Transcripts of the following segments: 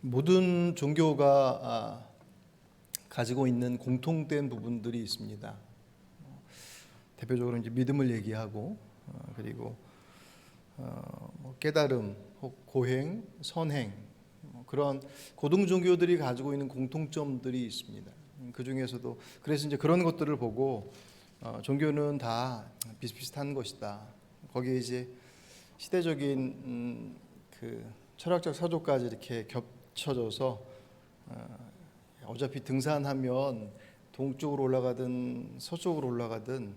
모든 종교가 가지고 있는 공통된 부분들이 있습니다. 대표적으로 이제 믿음을 얘기하고 그리고 깨달음, 혹 고행, 선행 그런 고등 종교들이 가지고 있는 공통점들이 있습니다. 그 중에서도 그래서 이제 그런 것들을 보고 종교는 다 비슷비슷한 것이다. 거기에 이제 시대적인 그 철학적 사조까지 이렇게 겹쳐져서 어차피 등산하면 동쪽으로 올라가든 서쪽으로 올라가든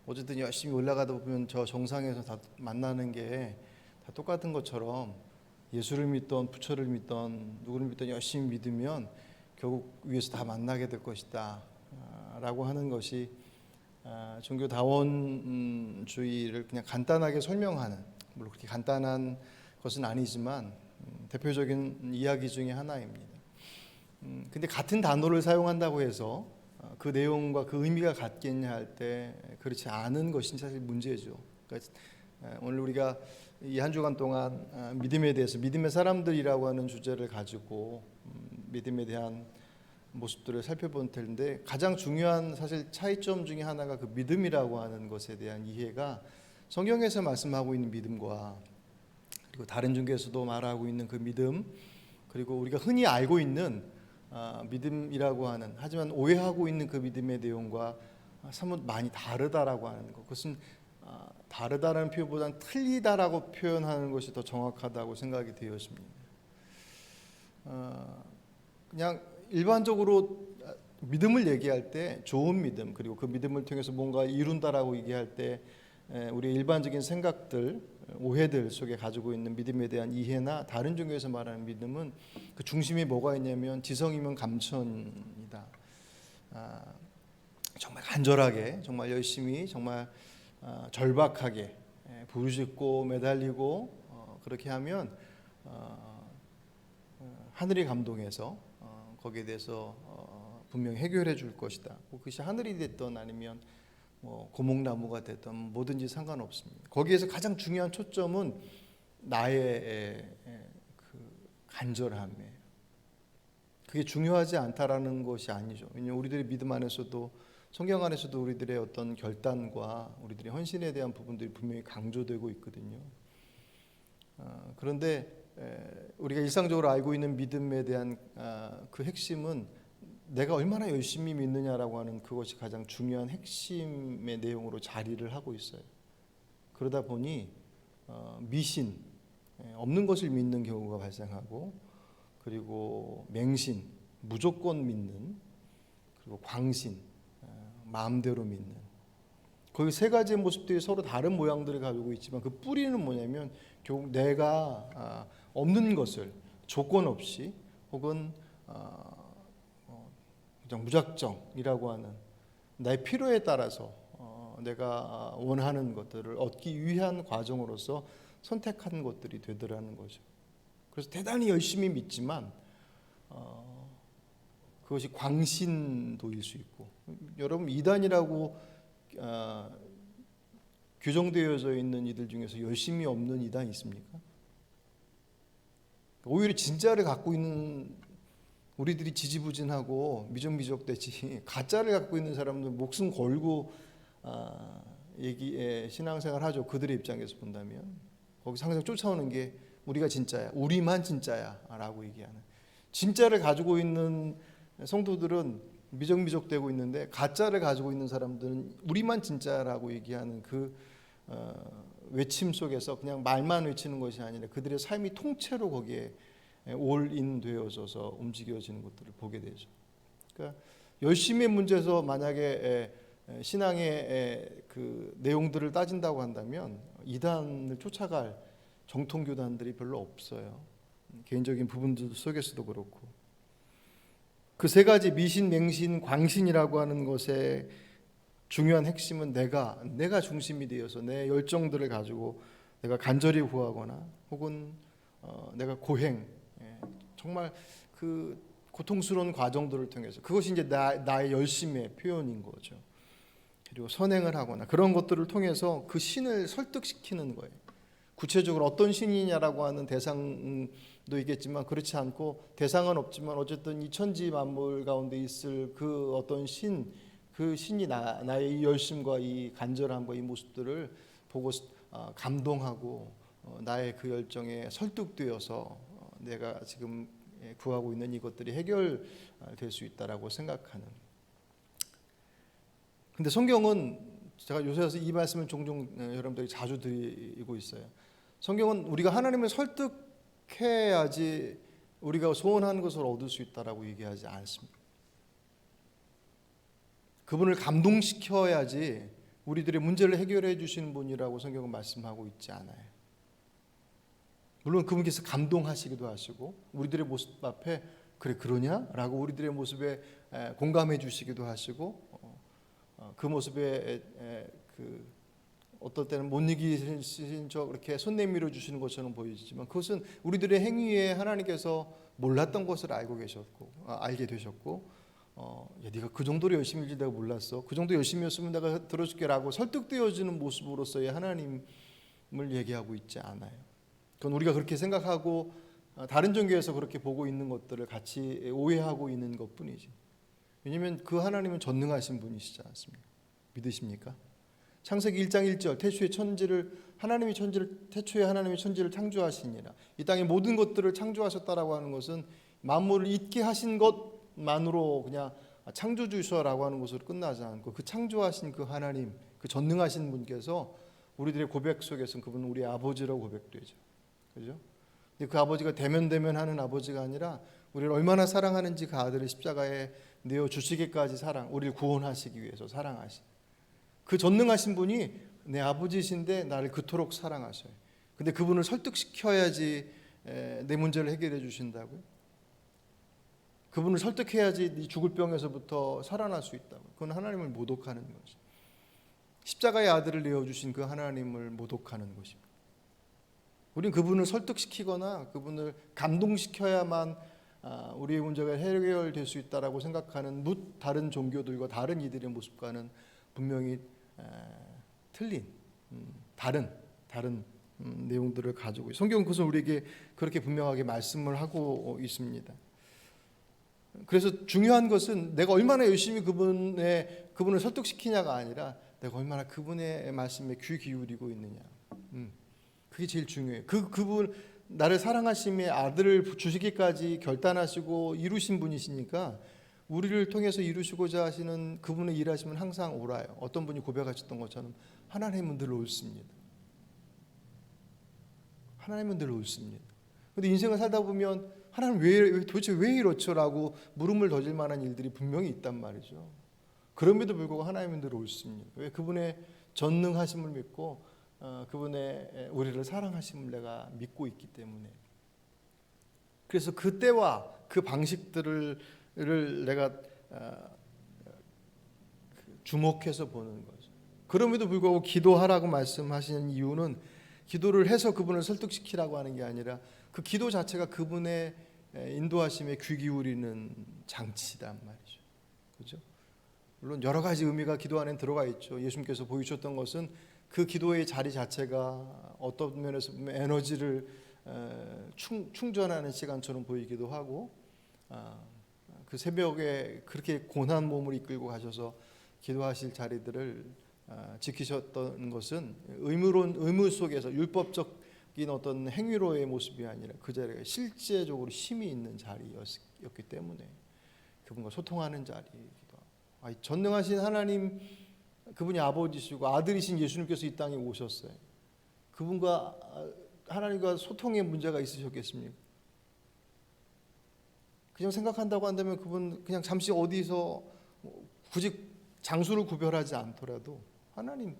어쨌든 열심히 올라가다 보면 저 정상에서 다 만나는 게 다 똑같은 것처럼 예수를 믿던 부처를 믿던 누구를 믿던 열심히 믿으면 결국 위에서 다 만나게 될 것이다 라고 하는 것이 종교다원주의를 그냥 간단하게 설명하는, 물론 그렇게 간단한 것은 아니지만 대표적인 이야기 중에 하나입니다. 근데 같은 단어를 사용한다고 해서 그 내용과 그 의미가 같겠냐 할 때 그렇지 않은 것이 사실 문제죠. 그러니까 오늘 우리가 이 한 주간 동안 믿음에 대해서, 믿음의 사람들이라고 하는 주제를 가지고 믿음에 대한 모습들을 살펴볼 텐데, 가장 중요한 사실 차이점 중에 하나가 그 믿음이라고 하는 것에 대한 이해가 성경에서 말씀하고 있는 믿음과 그리고 다른 종교에서도 말하고 있는 그 믿음, 그리고 우리가 흔히 알고 있는 믿음이라고 하는, 하지만 오해하고 있는 그 믿음의 내용과 사뭇 많이 다르다라고 하는 것. 그것은 다르다라는 표현보다는 틀리다라고 표현하는 것이 더 정확하다고 생각이 되었습니다. 그냥 일반적으로 믿음을 얘기할 때 좋은 믿음, 그리고 그 믿음을 통해서 뭔가 이룬다라고 얘기할 때 우리의 일반적인 생각들, 오해들 속에 가지고 있는 믿음에 대한 이해나 다른 종교에서 말하는 믿음은 그 중심에 뭐가 있냐면 지성이면 감천이다. 정말 간절하게, 정말 열심히, 정말 절박하게 부르짖고 매달리고 그렇게 하면 하늘이 감동해서 거기에 대해서 분명히 해결해 줄 것이다. 그것이 하늘이 됐든 아니면 고목나무가 됐든 뭐든지 상관없습니다. 거기에서 가장 중요한 초점은 나의 그 간절함이에요. 그게 중요하지 않다라는 것이 아니죠. 왜냐하면 우리들의 믿음 안에서도, 성경 안에서도 우리들의 어떤 결단과 우리들의 헌신에 대한 부분들이 분명히 강조되고 있거든요. 그런데 우리가 일상적으로 알고 있는 믿음에 대한 그 핵심은 내가 얼마나 열심히 믿느냐라고 하는 그것이 가장 중요한 핵심의 내용으로 자리를 하고 있어요. 그러다 보니 미신, 없는 것을 믿는 경우가 발생하고, 그리고 맹신, 무조건 믿는, 그리고 광신, 마음대로 믿는, 거기 세 가지의 모습들이 서로 다른 모양들을 가지고 있지만 그 뿌리는 뭐냐면 결국 내가 없는 것을 조건 없이 혹은 그냥 무작정이라고 하는 나의 필요에 따라서 내가 원하는 것들을 얻기 위한 과정으로서 선택한 것들이 되더라는 거죠. 그래서 대단히 열심히 믿지만 그것이 광신도일 수 있고, 여러분 이단이라고 규정되어져 있는 이들 중에서 열심이 없는 이단이 있습니까? 오히려 진짜를 갖고 있는 우리들이 지지부진하고 미적미적되지, 가짜를 갖고 있는 사람들 목숨 걸고 신앙생활 하죠. 그들의 입장에서 본다면 거기서 항상 쫓아오는 게 우리가 진짜야, 우리만 진짜야 라고 얘기하는, 진짜를 가지고 있는 성도들은 미적미적되고 있는데 가짜를 가지고 있는 사람들은 우리만 진짜라고 얘기하는 그 외침 속에서 그냥 말만 외치는 것이 아니라 그들의 삶이 통째로 거기에 올인 되어져서 움직여지는 것들을 보게 되죠. 그러니까 열심의 문제에서 만약에 신앙의 그 내용들을 따진다고 한다면 이단을 쫓아갈 정통교단들이 별로 없어요. 개인적인 부분들 속에서도 그렇고, 그 세 가지 미신, 맹신, 광신이라고 하는 것의 중요한 핵심은 내가 중심이 되어서 내 열정들을 가지고 내가 간절히 구하거나 혹은 내가 고행, 정말 그 고통스러운 과정들을 통해서, 그것이 이제 나의 열심의 표현인 거죠. 그리고 선행을 하거나 그런 것들을 통해서 그 신을 설득시키는 거예요. 구체적으로 어떤 신이냐라고 하는 대상도 있겠지만 그렇지 않고 대상은 없지만 어쨌든 이 천지 만물 가운데 있을 그 어떤 신, 그 신이 나의 이 열심과 이 간절함과 이 모습들을 보고 감동하고 나의 그 열정에 설득되어서 내가 지금 구하고 있는 이것들이 해결될 수 있다라고 생각하는. 근데 성경은 제가 요새 이 말씀을 종종 여러분들이 자주 드리고 있어요. 성경은 우리가 하나님을 설득해야지 우리가 소원하는 것을 얻을 수 있다라고 얘기하지 않습니다. 그분을 감동시켜야지 우리들의 문제를 해결해 주시는 분이라고 성경은 말씀하고 있지 않아요. 물론 그분께서 감동하시기도 하시고 우리들의 모습 앞에 그래 그러냐? 라고 우리들의 모습에 공감해 주시기도 하시고 그 모습에 그 어떨 때는 못 이기신 척 이렇게 손 내밀어 주시는 것처럼 보이지만 그것은 우리들의 행위에 하나님께서 몰랐던 것을 알고 계셨고 알게 되셨고 야, 네가 그 정도로 열심일지 내가 몰랐어. 그 정도 열심이었으면 내가 들어줄게라고 설득되어지는 모습으로서의 하나님을 얘기하고 있지 않아요. 그건 우리가 그렇게 생각하고 다른 종교에서 그렇게 보고 있는 것들을 같이 오해하고 있는 것뿐이지. 왜냐하면 그 하나님은 전능하신 분이시지 않습니까? 믿으십니까? 창세기 1장 1절 태초에 태초에 하나님이 천지를 창조하시니라. 이 땅의 모든 것들을 창조하셨다라고 하는 것은 만물을 있게 하신 것만으로 그냥 창조주셔라고 하는 것으로 끝나지 않고 그 창조하신 그 하나님, 그 전능하신 분께서 우리들의 고백 속에서는 그분은 우리의 아버지라고 고백되죠. 그죠? 근데 그 아버지가 대면하는 아버지가 아니라 우리를 얼마나 사랑하는지 그 아들을 십자가에 내어 주시기까지 우리를 구원하시기 위해서 사랑하신 그 전능하신 분이 내 아버지이신데 나를 그토록 사랑하셔요. 근데 그분을 설득시켜야지 내 문제를 해결해 주신다고요. 그분을 설득해야지 네 죽을 병에서부터 살아날 수 있다고. 그건 하나님을 모독하는 것이죠. 십자가의 아들을 내어주신 그 하나님을 모독하는 것입니다. 우리는 그분을 설득시키거나 그분을 감동시켜야만 우리의 문제가 해결될 수 있다라고 생각하는 다른 종교들과 다른 이들의 모습과는 분명히 틀린 다른 내용들을 가지고 성경은 그것을 우리에게 그렇게 분명하게 말씀을 하고 있습니다. 그래서 중요한 것은 내가 얼마나 열심히 그분을 설득시키냐가 아니라 내가 얼마나 그분의 말씀에 귀 기울이고 있느냐. 그게 제일 중요해요. 그분 나를 사랑하심에 아들을 주시기까지 결단하시고 이루신 분이시니까 우리를 통해서 이루시고자 하시는 그분의 일하심은 항상 옳아요. 어떤 분이 고백하셨던 것처럼 하나님은 늘 옳습니다. 하나님은 늘 옳습니다. 그런데 인생을 살다 보면 하나님 도대체 왜 이렇죠라고 물음을 던질 만한 일들이 분명히 있단 말이죠. 그럼에도 불구하고 하나님은 늘 옳습니다. 왜? 그분의 전능하심을 믿고 그분의 우리를 사랑하심을 내가 믿고 있기 때문에. 그래서 그때와 그 방식들을 내가 주목해서 보는 거죠. 그럼에도 불구하고 기도하라고 말씀하시는 이유는 기도를 해서 그분을 설득시키라고 하는 게 아니라 그 기도 자체가 그분의 인도하심에 귀 기울이는 장치단 말이죠. 그렇죠? 물론 여러 가지 의미가 기도 안에 들어가 있죠. 예수님께서 보여주셨던 것은 그 기도의 자리 자체가 어떤 면에서 보면 에너지를 충전하는 시간처럼 보이기도 하고 그 새벽에 그렇게 고난 몸을 이끌고 가셔서 기도하실 자리들을 지키셨던 것은 의무 속에서 율법적인 어떤 행위로의 모습이 아니라 그 자리가 실제적으로 힘이 있는 자리였기 때문에 그분과 소통하는 자리이기도 하고 전능하신 하나님 그분이 아버지시고 아들이신 예수님께서 이 땅에 오셨어요. 그분과 하나님과 소통에 문제가 있으셨겠습니까? 그냥 생각한다고 한다면 그분 그냥 잠시 어디서 굳이 장소를 구별하지 않더라도 하나님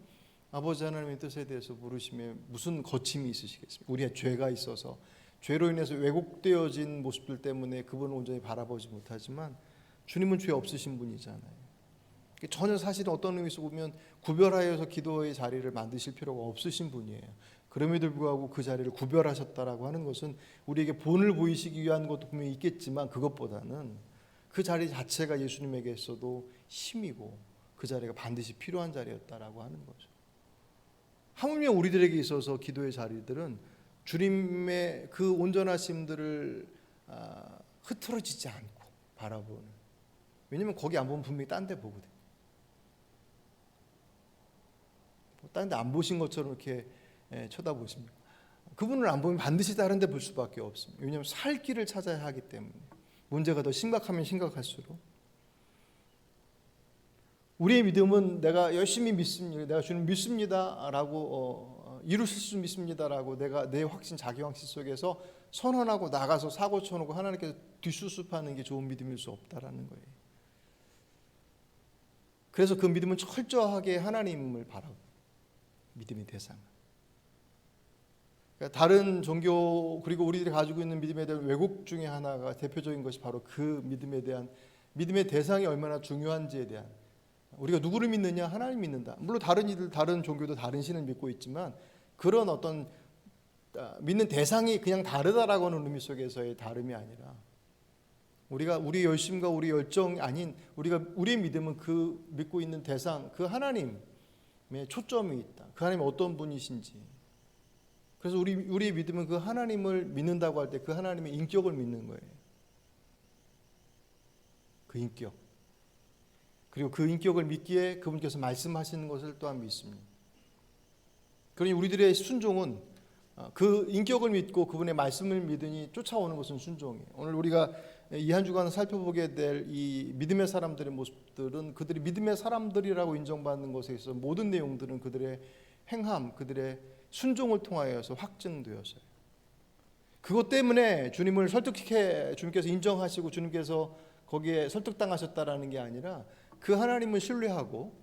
아버지 하나님의 뜻에 대해서 물으심에 무슨 거침이 있으시겠습니까? 우리의 죄가 있어서 죄로 인해서 왜곡되어진 모습들 때문에 그분을 온전히 바라보지 못하지만 주님은 죄 없으신 분이잖아요. 전혀 사실은 어떤 의미에서 보면 구별하여서 기도의 자리를 만드실 필요가 없으신 분이에요. 그럼에도 불구하고 그 자리를 구별하셨다라고 하는 것은 우리에게 본을 보이시기 위한 것도 분명히 있겠지만 그것보다는 그 자리 자체가 예수님에게 있어도 힘이고 그 자리가 반드시 필요한 자리였다라고 하는 거죠. 하물며 우리들에게 있어서 기도의 자리들은 주님의 그 온전하심들을 흐트러지지 않고 바라보는. 왜냐면 거기 안 보면 분명히 딴 데 보거든. 딴 데 안 보신 것처럼 이렇게 쳐다보십니다. 그분을 안 보면 반드시 다른 데 볼 수밖에 없습니다. 왜냐하면 살 길을 찾아야 하기 때문에. 문제가 더 심각하면 심각할수록 우리의 믿음은 내가 열심히 믿습니다, 내가 주님 믿습니다라고 이루실 수 믿습니다라고 내가 내 확신, 자기 확신 속에서 선언하고 나가서 사고 쳐놓고 하나님께서 뒷수습하는 게 좋은 믿음일 수 없다라는 거예요. 그래서 그 믿음은 철저하게 하나님을 바라고 믿음의 대상. 그러니까 다른 종교 그리고 우리들이 가지고 있는 믿음에 대한 왜곡 중에 하나가 대표적인 것이 바로 그 믿음에 대한 믿음의 대상이 얼마나 중요한지에 대한, 우리가 누구를 믿느냐? 하나님 믿는다. 물론 다른 종교도 다른 신을 믿고 있지만 그런 어떤 믿는 대상이 그냥 다르다라고 하는 의미 속에서의 다름이 아니라 우리가 우리 열심과 우리 열정이 아닌 우리의 믿음은 그 믿고 있는 대상, 그 하나님의 초점이 있다. 그 하나님이 어떤 분이신지. 그래서 우리의 믿음은 그 하나님을 믿는다고 할 때 그 하나님의 인격을 믿는 거예요. 그 인격. 그리고 그 인격을 믿기에 그분께서 말씀하시는 것을 또한 믿습니다. 그러니 우리들의 순종은 그 인격을 믿고 그분의 말씀을 믿으니 쫓아오는 것은 순종이에요. 오늘 우리가 이 한 주간 살펴보게 될 이 믿음의 사람들의 모습들은 그들이 믿음의 사람들이라고 인정받는 것에 있어서 모든 내용들은 그들의 행함, 그들의 순종을 통하여서 확증되었어요. 그것 때문에 주님을 설득해 주님께서 인정하시고 주님께서 거기에 설득당하셨다라는 게 아니라 그 하나님을 신뢰하고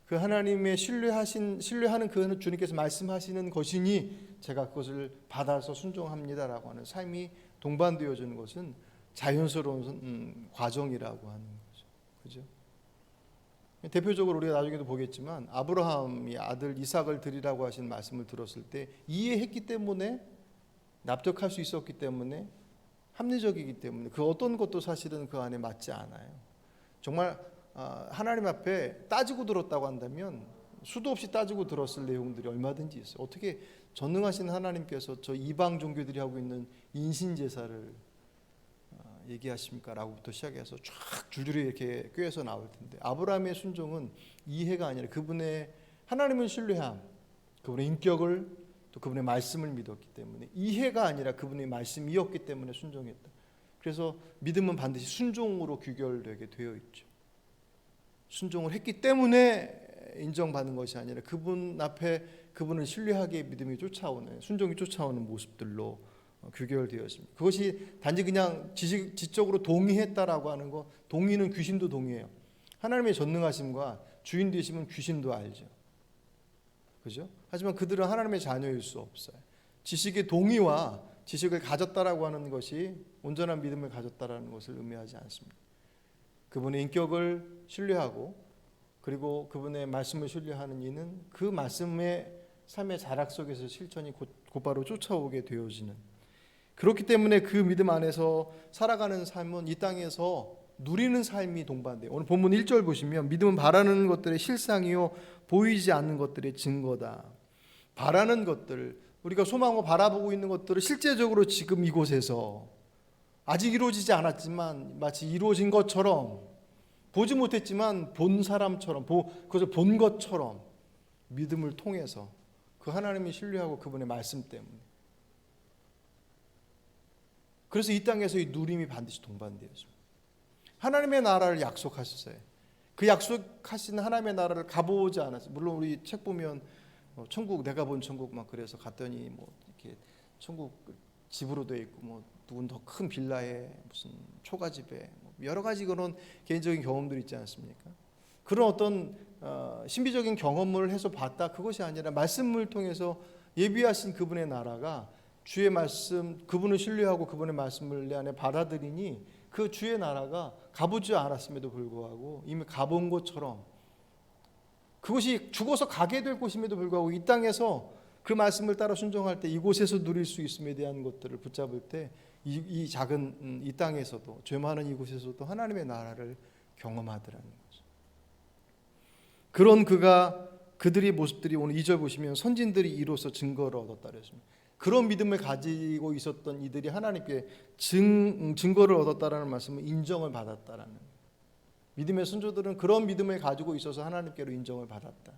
그 하나님의 신뢰하는 그 주님께서 말씀하시는 것이니 제가 그것을 받아서 순종합니다라고 하는 삶이 동반되어지는 것은 자연스러운 과정이라고 하는 거죠. 그죠? 대표적으로 우리가 나중에도 보겠지만 아브라함이 아들 이삭을 드리라고 하신 말씀을 들었을 때 이해했기 때문에, 납득할 수 있었기 때문에, 합리적이기 때문에 그 어떤 것도 사실은 그 안에 맞지 않아요. 정말 하나님 앞에 따지고 들었다고 한다면 수도 없이 따지고 들었을 내용들이 얼마든지 있어요. 어떻게 전능하신 하나님께서 저 이방 종교들이 하고 있는 인신제사를 얘기하십니까? 라고부터 시작해서 쫙 줄줄이 이렇게 꿰어서 나올 텐데, 아브라함의 순종은 이해가 아니라 그분의 하나님을 신뢰함, 그분의 인격을 또 그분의 말씀을 믿었기 때문에, 이해가 아니라 그분의 말씀이었기 때문에 순종했다. 그래서 믿음은 반드시 순종으로 귀결되게 되어 있죠. 순종을 했기 때문에 인정받는 것이 아니라 그분 앞에 그분을 신뢰하기에 믿음이 쫓아오는, 순종이 쫓아오는 모습들로 규결되었습니다. 그것이 단지 그냥 지적으로 동의했다라고 하는 거, 동의는 귀신도 동의해요. 하나님의 전능하심과 주인 되심은 귀신도 알죠. 그죠? 하지만 그들은 하나님의 자녀일 수 없어요. 지식의 동의와 지식을 가졌다라고 하는 것이 온전한 믿음을 가졌다라는 것을 의미하지 않습니다. 그분의 인격을 신뢰하고 그리고 그분의 말씀을 신뢰하는 이는 그 말씀의 삶의 자락 속에서 실천이 곧바로 쫓아오게 되어지는, 그렇기 때문에 그 믿음 안에서 살아가는 삶은 이 땅에서 누리는 삶이 동반돼요. 오늘 본문 1절 보시면 믿음은 바라는 것들의 실상이요 보이지 않는 것들의 증거다. 바라는 것들, 우리가 소망하고 바라보고 있는 것들을 실제적으로 지금 이곳에서 아직 이루어지지 않았지만 마치 이루어진 것처럼, 보지 못했지만 본 사람처럼, 그것을 본 것처럼 믿음을 통해서 그 하나님을 신뢰하고 그분의 말씀 때문에, 그래서 이 땅에서 이 누림이 반드시 동반되었습니다. 하나님의 나라를 약속하셨어요. 그 약속하신 하나님의 나라를 가보지 않았어요. 물론 우리 책 보면 천국, 내가 본 천국 막 그래서 갔더니 뭐 이렇게 천국 집으로 돼 있고 뭐 누군 더 큰 빌라에 무슨 초가집에 뭐 여러 가지 그런 개인적인 경험들이 있지 않습니까? 그런 어떤 신비적인 경험을 해서 봤다, 그것이 아니라 말씀을 통해서 예비하신 그분의 나라가, 주의 말씀, 그분을 신뢰하고 그분의 말씀을 내 안에 받아들이니 그 주의 나라가 가보지 않았음에도 불구하고 이미 가본 것처럼, 그것이 죽어서 가게 될 곳임에도 불구하고 이 땅에서 그 말씀을 따라 순종할 때 이곳에서 누릴 수 있음에 대한 것들을 붙잡을 때 이 작은 이 땅에서도, 죄 많은 이곳에서도 하나님의 나라를 경험하더라는 거죠. 그런 그가 그들의 모습들이 오늘 2절 보시면 선진들이 이로써 증거를 얻었다 그랬습니다. 그런 믿음을 가지고 있었던 이들이 하나님께 증거를 얻었다라는 말씀은 인정을 받았다라는, 믿음의 선조들은 그런 믿음을 가지고 있어서 하나님께로 인정을 받았다.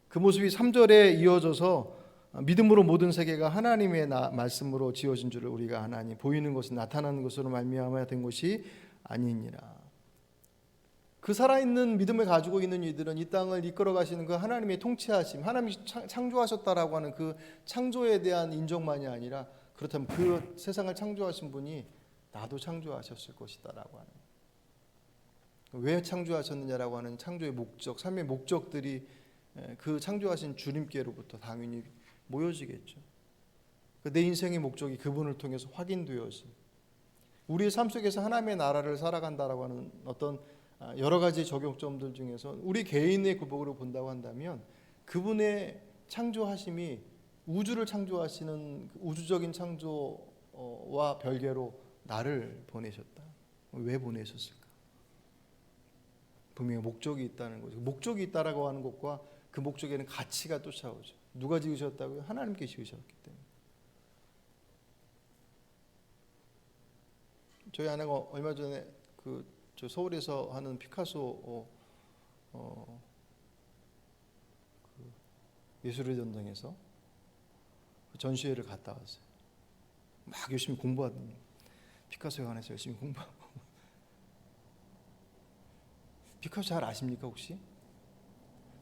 그 모습이 3절에 이어져서 믿음으로 모든 세계가 하나님의 말씀으로 지어진 줄을 우리가 하나니 보이는 것은 나타나는 것으로 말미암아 된 것이 아니니라. 그 살아있는 믿음을 가지고 있는 이들은 이 땅을 이끌어 가시는 그 하나님의 통치하심, 하나님이 창조하셨다라고 하는 그 창조에 대한 인정만이 아니라, 그렇다면 그 세상을 창조하신 분이 나도 창조하셨을 것이다라고 하는, 왜 창조하셨느냐라고 하는 창조의 목적, 삶의 목적들이 그 창조하신 주님께로부터 당연히 모여지겠죠. 내 인생의 목적이 그분을 통해서 확인되어진, 우리의 삶 속에서 하나님의 나라를 살아간다라고 하는 어떤 여러 가지 적용점들 중에서 우리 개인의 구복으로 본다고 한다면, 그분의 창조하심이 우주를 창조하시는 우주적인 창조와 별개로 나를 보내셨다. 왜 보내셨을까? 분명히 목적이 있다는 거죠. 목적이 있다라고 하는 것과 그 목적에는 가치가 쫓아오죠. 누가 지으셨다고요? 하나님께 지으셨기 때문에. 저희 아내가 얼마 전에 저 서울에서 하는 피카소 예술의 전당에서 전시회를 갔다 왔어요. 막 열심히 공부하던, 피카소에 관해서 열심히 공부하고. 피카소 잘 아십니까 혹시?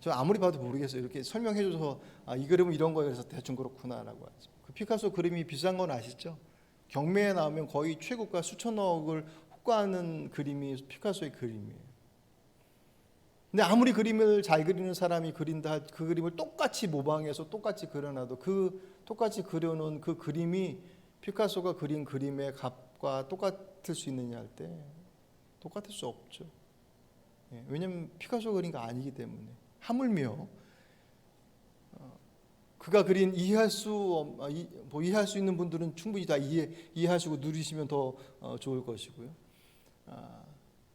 저 아무리 봐도 모르겠어요. 이렇게 설명해줘서 이 그림은 이런 거예요. 그래서 대충 그렇구나라고 하죠. 그 피카소 그림이 비싼 건 아시죠? 경매에 나오면 거의 최고가 수천억을 호가하는 그림이 피카소의 그림이에요. 근데 아무리 그림을 잘 그리는 사람이 그린다, 그 그림을 똑같이 모방해서 똑같이 그려놔도 그 똑같이 그려놓은 그 그림이 피카소가 그린 그림의 값과 똑같을 수 있느냐 할 때 똑같을 수 없죠. 왜냐하면 피카소 그린 거 아니기 때문에. 하물며 그가 그린 이해할 수 있는 분들은 충분히 다 이해하시고 누리시면 더 좋을 것이고요.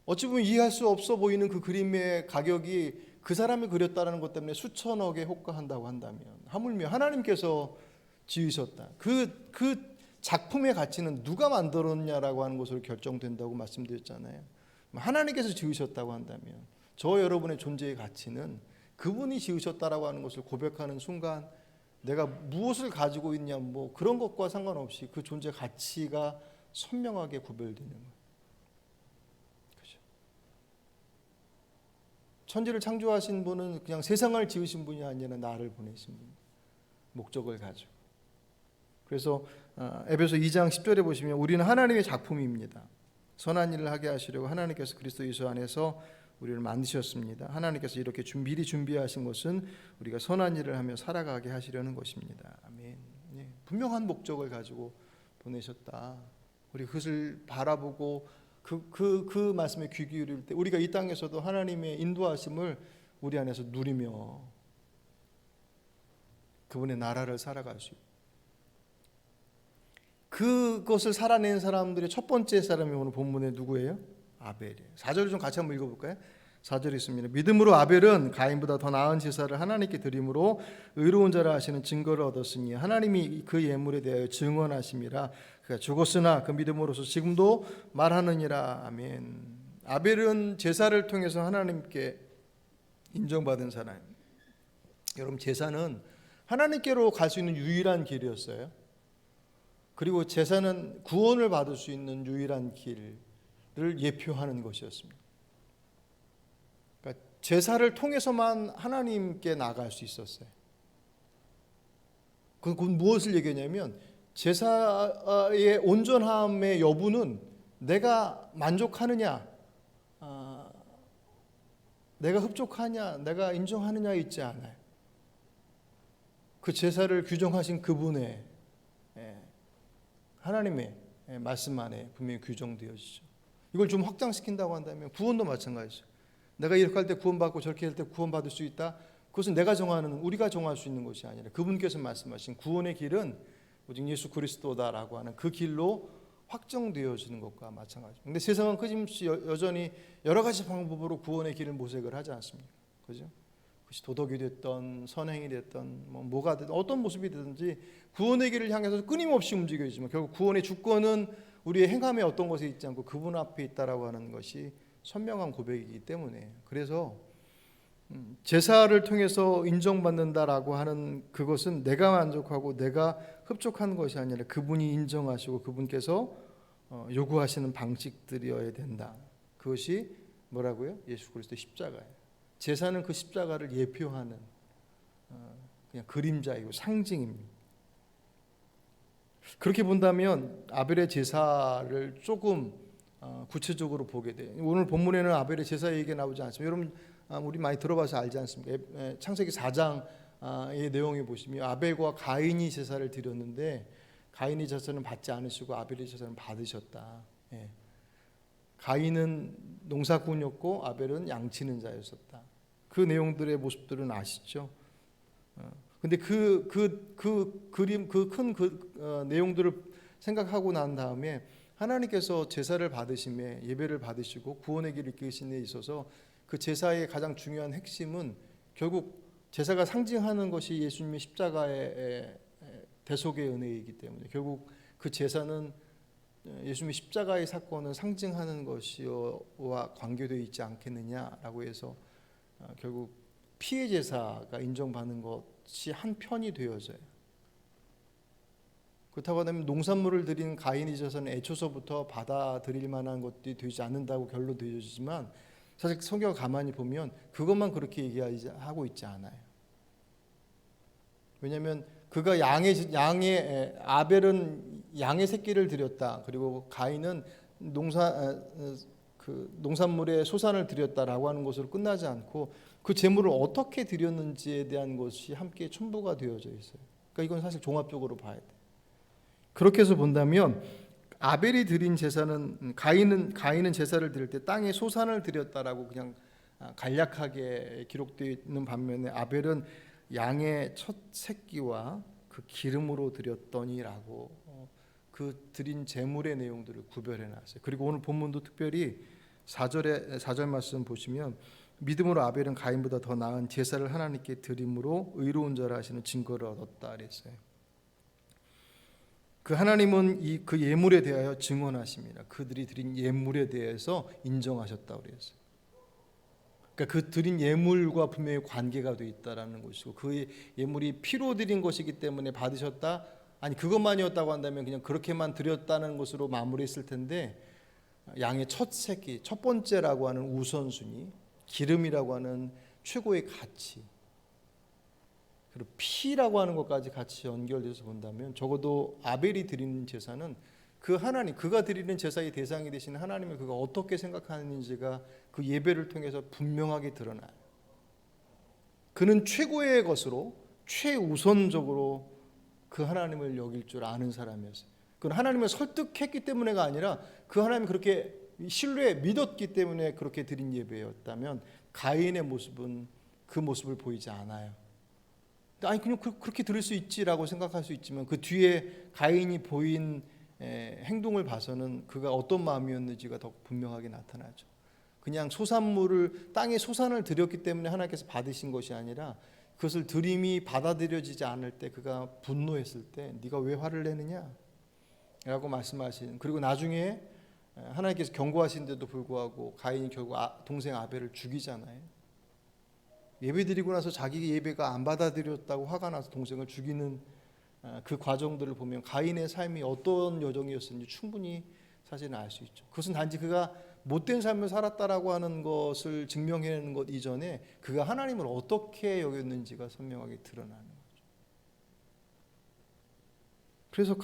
어찌 보면 이해할 수 없어 보이는 그 그림의 가격이 그 사람이 그렸다는 것 때문에 수천억에 호가한다고 한다면, 하물며 하나님께서 지으셨다. 그 작품의 가치는 누가 만들었냐라고 하는 것으로 결정된다고 말씀드렸잖아요. 하나님께서 지으셨다고 한다면 저 여러분의 존재의 가치는 그분이 지으셨다라고 하는 것을 고백하는 순간, 내가 무엇을 가지고 있냐 그런 것과 상관없이 그 존재 가치가 선명하게 구별되는 거예요. 그렇죠? 천지를 창조하신 분은 그냥 세상을 지으신 분이 아니라 나를 보내신 분, 목적을 가지고. 그래서 에베소 2장 10절에 보시면 우리는 하나님의 작품입니다. 선한 일을 하게 하시려고 하나님께서 그리스도 예수 안에서 우리를 만드셨습니다. 하나님께서 이렇게 미리 준비하신 것은 우리가 선한 일을 하며 살아가게 하시려는 것입니다. 아멘. 분명한 목적을 가지고 보내셨다. 우리 그것을 바라보고 그 말씀에 귀 기울일 때 우리가 이 땅에서도 하나님의 인도하심을 우리 안에서 누리며 그분의 나라를 살아갈 수 있고, 그것을 살아낸 사람들의 첫 번째 사람이 오늘 본문에 누구예요? 아벨이에요. 4절을 좀 같이 한번 읽어볼까요? 4절에 있습니다. 믿음으로 아벨은 가인보다 더 나은 제사를 하나님께 드림으로 의로운 자라 하시는 증거를 얻었으니 하나님이 그 예물에 대하여 증언하심이라. 그가 죽었으나 그 믿음으로서 지금도 말하느니라. 아멘. 아벨은 제사를 통해서 하나님께 인정받은 사람. 여러분, 제사는 하나님께로 갈 수 있는 유일한 길이었어요. 그리고 제사는 구원을 받을 수 있는 유일한 길을 예표하는 것이었습니다. 그러니까 제사를 통해서만 하나님께 나갈 수 있었어요. 그건 무엇을 얘기하냐면, 제사의 온전함의 여부는 내가 만족하느냐, 내가 흡족하냐, 내가 인정하느냐에 있지 않아요. 그 제사를 규정하신 그분의 하나님의 말씀 안에 분명히 규정되어지죠. 이걸 좀 확장시킨다고 한다면 구원도 마찬가지죠. 내가 이렇게 할 때 구원받고 저렇게 할 때 구원받을 수 있다. 그것은 내가 정하는, 우리가 정할 수 있는 것이 아니라 그분께서 말씀하신 구원의 길은 오직 예수 그리스도다라고 하는 그 길로 확정되어지는 것과 마찬가지입니다. 그런데 세상은 끊임없이 여전히 여러 가지 방법으로 구원의 길을 모색을 하지 않습니까? 그죠? 그것이 도덕이 됐던 선행이 됐던 뭐가 됐든 어떤 모습이 되든지 구원의 길을 향해서 끊임없이 움직여지만 결국 구원의 주권은 우리의 행함에 어떤 것에 있지 않고 그분 앞에 있다라고 하는 것이 선명한 고백이기 때문에 그래서 제사를 통해서 인정받는다라고 하는 그것은 내가 만족하고 내가 흡족한 것이 아니라 그분이 인정하시고 그분께서 요구하시는 방식들이어야 된다. 그것이 뭐라고요? 예수 그리스도의 십자가예요. 제사는 그 십자가를 예표하는 그냥 그림자이고 상징입니다. 그렇게 본다면 아벨의 제사를 조금 구체적으로 보게 돼요. 오늘 본문에는 아벨의 제사 얘기가 나오지 않습니다. 여러분 우리 많이 들어봐서 알지 않습니까? 창세기 4장의 내용에 보시면 아벨과 가인이 제사를 드렸는데 가인이 제사는 받지 않으시고 아벨의 제사는 받으셨다. 가인은 농사꾼이었고 아벨은 양치는 자였었다. 그 내용들의 모습들은 아시죠? 근데 그 그림 그 큰 내용들을 생각하고 난 다음에 하나님께서 제사를 받으심에 예배를 받으시고 구원의 길을 이끄시는 데 있어서 그 제사의 가장 중요한 핵심은 결국 제사가 상징하는 것이 예수님의 십자가의 대속의 은혜이기 때문에 결국 그 제사는 예수님의 십자가의 사건을 상징하는 것이와 관계되어 있지 않겠느냐라고 해서 결국 피해 제사가 인정받는 것이 한 편이 되어져요. 그렇다고 하면 농산물을 드린 가인의 제사는 애초서부터 받아들일 만한 것들이 되지 않는다고 결론되어지지만 사실 성경 가만히 보면 그것만 그렇게 얘기하고 있지 않아요. 왜냐하면 그가 아벨은 양의 새끼를 드렸다. 그리고 가인은 농산물의 소산을 드렸다라고 하는 것으로 끝나지 않고 그 제물을 어떻게 드렸는지에 대한 것이 함께 첨부가 되어져 있어요. 그러니까 이건 사실 종합적으로 봐야 돼. 그렇게 해서 본다면 아벨이 드린 제사는 가인은 제사를 드릴 때 땅에 소산을 드렸다라고 그냥 간략하게 기록되어 있는 반면에 아벨은 양의 첫 새끼와 그 기름으로 드렸더니라고 그 드린 제물의 내용들을 구별해 놨어요. 그리고 오늘 본문도 특별히 4절 말씀 보시면 믿음으로 아벨은 가인보다 더 나은 제사를 하나님께 드림으로 의로운 자라 하시는 증거를 얻었다 그랬어요. 그 하나님은 그 예물에 대하여 증언하십니다. 그들이 드린 예물에 대해서 인정하셨다고 그랬어요. 그러니까 그 드린 예물과 분명히 관계가 돼 있다라는 것이고 그 예물이 피로 드린 것이기 때문에 받으셨다. 아니 그것만이었다고 한다면 그냥 그렇게만 드렸다는 것으로 마무리했을 텐데 양의 첫 새끼, 첫 번째라고 하는 우선순위, 기름이라고 하는 최고의 가치, 그리고 피라고 하는 것까지 같이 연결돼서 본다면 적어도 아벨이 드리는 제사는 그 하나님, 그가 드리는 제사의 대상이 되신 하나님을 그가 어떻게 생각하는지가 그 예배를 통해서 분명하게 드러나요. 그는 최고의 것으로 최우선적으로 그 하나님을 여길 줄 아는 사람이었어요. 그건 하나님을 설득했기 때문에가 아니라 그 하나님이 그렇게 신뢰 믿었기 때문에 그렇게 드린 예배였다면 가인의 모습은 그 모습을 보이지 않아요. 아니 그냥 그렇게 들을 수 있지라고 생각할 수 있지만 그 뒤에 가인이 보인 행동을 봐서는 그가 어떤 마음이었는지가 더 분명하게 나타나죠. 그냥 소산물을 땅에 소산을 드렸기 때문에 하나님께서 받으신 것이 아니라 그것을 드림이 받아들여지지 않을 때 그가 분노했을 때 네가 왜 화를 내느냐 라고 말씀하신, 그리고 나중에 하나님께서 경고하신데도 불구하고 가인이 결국 동생 아벨을 죽이잖아요. 예배드리고 나서 자기 예배가 안 받아들였다고 화가 나서 동생을 죽이는 그 과정들을 보면 가인의 삶이 어떤 여정이었는지 충분히 사실은 알 수 있죠. 그것은 단지 그가 못된 삶을 살았다라고 하는 것을 증명해내는 것 이전에 그가 하나님을 어떻게 여겼는지가 선명하게 드러나는 거죠. 그래서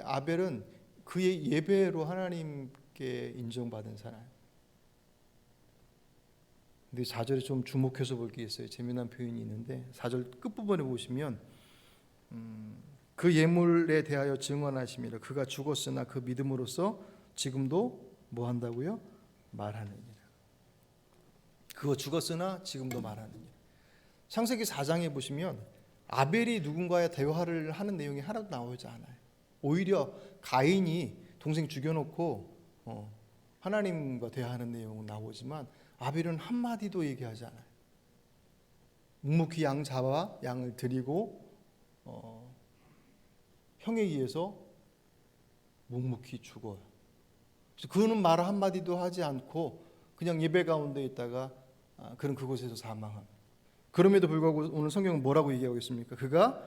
아벨은 그의 예배로 하나님께 인정받은 사람. 근데 4절에 좀 주목해서 볼 게 있어요. 재미난 표현이 있는데 4절 끝부분에 보시면 그 예물에 대하여 증언하심이라 그가 죽었으나 그 믿음으로써 지금도 뭐 한다고요? 말하느니라. 그거 죽었으나 지금도 말하느니라. 창세기 4장에 보시면 아벨이 누군가의 대화를 하는 내용이 하나도 나오지 않아요. 오히려 가인이 동생 죽여놓고 하나님과 대화하는 내용은 나오지만 아벨은 한마디도 얘기하지 않아요. 묵묵히 양 잡아 양을 드리고 형에 의해서 묵묵히 죽어요. 그래서 그는 말 한마디도 하지 않고 그냥 예배 가운데 있다가 그는 그곳에서 사망합니다. 그럼에도 불구하고 오늘 성경은 뭐라고 얘기하고 있습니까? 그가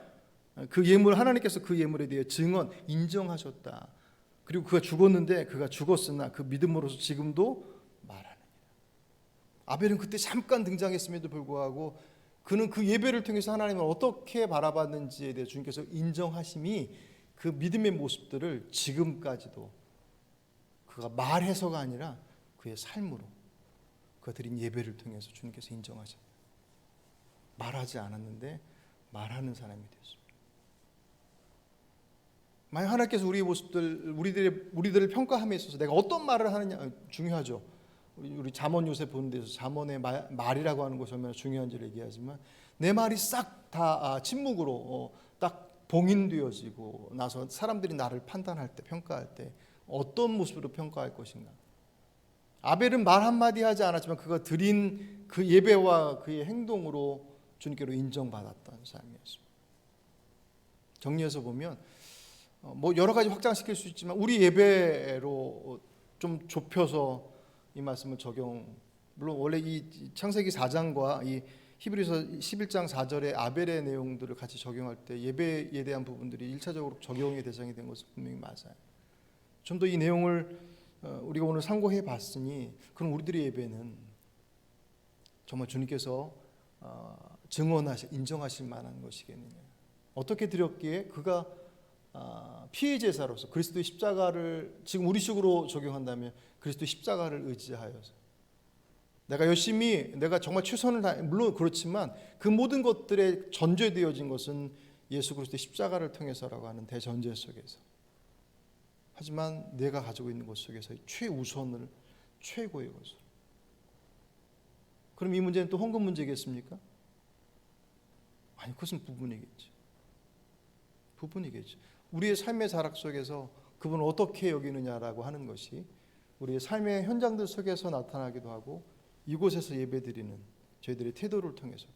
그 예물, 하나님께서 그 예물에 대해 증언, 인정하셨다. 그리고 그가 죽었는데 그가 죽었으나 그 믿음으로서 지금도 말하느니라. 아벨은 그때 잠깐 등장했음에도 불구하고 그는 그 예배를 통해서 하나님을 어떻게 바라봤는지에 대해 주님께서 인정하심이 그 믿음의 모습들을 지금까지도 그가 말해서가 아니라 그의 삶으로 그가 드린 예배를 통해서 주님께서 인정하셨다. 말하지 않았는데 말하는 사람이 됐습니다. 만약 하나님께서 우리의 모습들, 우리들을 평가함에 있어서 내가 어떤 말을 하느냐 중요하죠. 우리 잠언 요새 보는 데서 잠언의 말이라고 하는 것이 얼마나 중요한지를 얘기하지만 내 말이 싹 다 침묵으로 딱 봉인되어지고 나서 사람들이 나를 판단할 때, 평가할 때 어떤 모습으로 평가할 것인가. 아벨은 말 한마디 하지 않았지만 그가 드린 그 예배와 그의 행동으로 주님께로 인정받았던 삶이었습니다. 정리해서 보면 뭐 여러 가지 확장시킬 수 있지만 우리 예배로 좀 좁혀서 이 말씀을 물론 원래 이 창세기 4장과 이 히브리서 11장 4절의 아벨의 내용들을 같이 적용할 때 예배에 대한 부분들이 1차적으로 적용의 대상이 된 것은 분명히 맞아요. 좀 더 이 내용을 우리가 오늘 상고해 봤으니 그럼 우리들의 예배는 정말 주님께서 인정하실 만한 것이겠느냐. 어떻게 드렸기에 그가 피해 제사로서 그리스도의 십자가를 지금 우리식으로 적용한다면 그리스도의 십자가를 의지하여서 내가 정말 최선을 다해 물론 그렇지만 그 모든 것들에 전제되어진 것은 예수 그리스도의 십자가를 통해서라고 하는 대전제 속에서 하지만 내가 가지고 있는 것 속에서 최우선을 최고의 것을 그럼 이 문제는 또 헌금 문제겠습니까? 아니 그것은 부분이겠죠. 우리의 삶의 자락 속에서 그분을 어떻게 여기느냐라고 하는 것이 우리의 삶의 현장들 속에서 나타나기도 하고 이곳에서 예배드리는 저희들의 태도를 통해서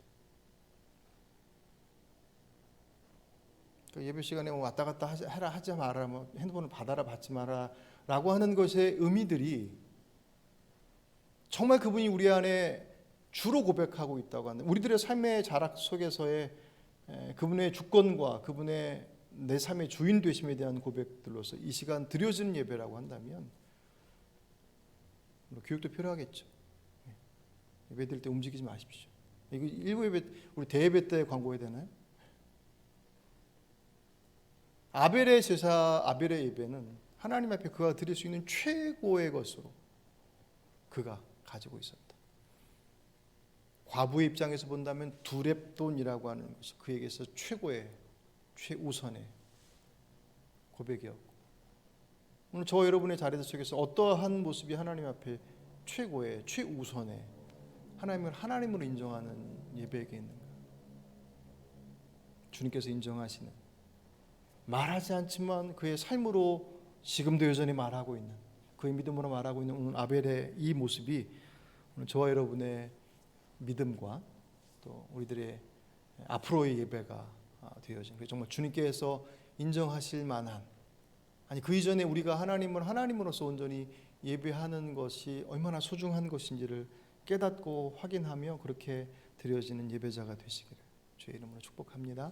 그러니까 예배 시간에 왔다 갔다 해라 하지 마라, 핸드폰을 받아라 받지 마라라고 하는 것의 의미들이 정말 그분이 우리 안에 주로 고백하고 있다고 하는 우리들의 삶의 자락 속에서의 그분의 주권과 그분의 내 삶의 주인 되심에 대한 고백들로서 이 시간 드려지는 예배라고 한다면 교육도 필요하겠죠. 예배 드릴 때 움직이지 마십시오. 이거 일부 예배 우리 대예배 때 광고해야 되나요? 아벨의 제사, 아벨의 예배는 하나님 앞에 그가 드릴 수 있는 최고의 것으로 그가 가지고 있었다. 과부의 입장에서 본다면 두렙돈이라고 하는 것이 그에게서 최우선의 고백이었고 오늘 저와 여러분의 자리들 속에서 어떠한 모습이 하나님 앞에 최우선의 하나님을 하나님으로 인정하는 예배에게 있는가? 주님께서 인정하시는 말하지 않지만 그의 삶으로 지금도 여전히 말하고 있는 그의 믿음으로 말하고 있는 오늘 아벨의 이 모습이 오늘 저와 여러분의 믿음과 또 우리들의 앞으로의 예배가 되어진 정말 주님께서 인정하실 만한 그 이전에 우리가 하나님을 하나님으로서 온전히 예배하는 것이 얼마나 소중한 것인지를 깨닫고 확인하며 그렇게 드려지는 예배자가 되시기를 주의 이름으로 축복합니다.